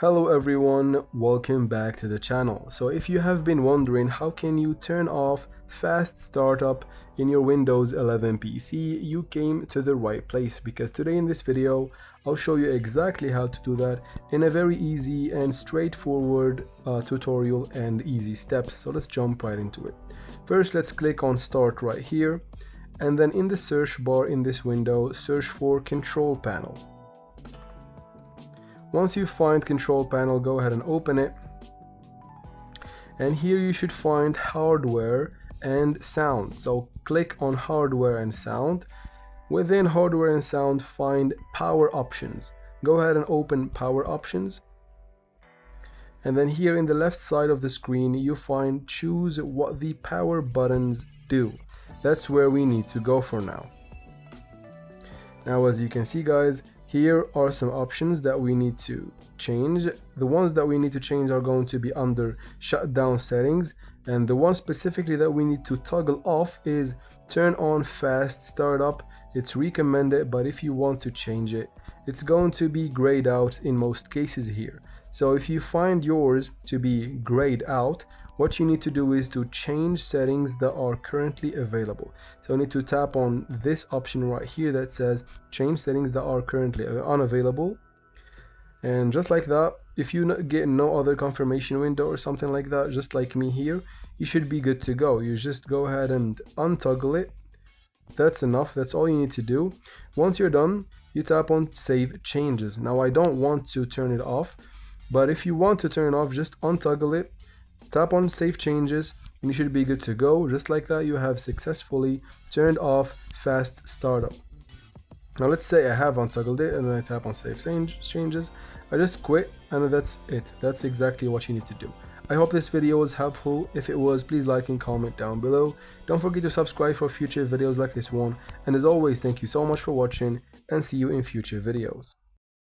Hello everyone, welcome back to the channel. So if you have been wondering how can you turn off fast startup in your Windows 11 PC, you came to the right place, because today in this video I'll show you exactly how to do that in a very easy and straightforward tutorial and easy steps. So let's jump right into it. First, let's click on Start right here, and then in the search bar in this window, search for Control Panel. Once you find Control Panel, go ahead and open it, and here you should find Hardware and Sound. So click on Hardware and Sound. Within Hardware and Sound, find Power Options. Go ahead and open Power Options, and then here in the left side of the screen you find Choose what the power buttons do. That's where we need to go for now. Now, as you can see guys, here are some options that we need to change. The ones that we need to change are going to be under shutdown settings, and the one specifically that we need to toggle off is turn on fast startup. It's recommended, but if you want to change it, it's going to be grayed out in most cases here. So if you find yours to be grayed out, what you need to do is to change settings that are currently available. So you need to tap on this option right here that says change settings that are currently unavailable, and just like that, if you get no other confirmation window or something like that, just like me here, you should be good to go. You just go ahead and untoggle it. That's enough. That's all you need to do. Once you're done, you tap on Save Changes. Now I don't want to turn it off, but if you want to turn it off, just untoggle it, tap on Save Changes, and you should be good to go. Just like that, you have successfully turned off fast startup. Now let's say I have untoggled it, and then I tap on Save Changes. I just quit, and that's it. That's exactly what you need to do. I hope this video was helpful. If it was, please like and comment down below. Don't forget to subscribe for future videos like this one. And as always, thank you so much for watching, and see you in future videos.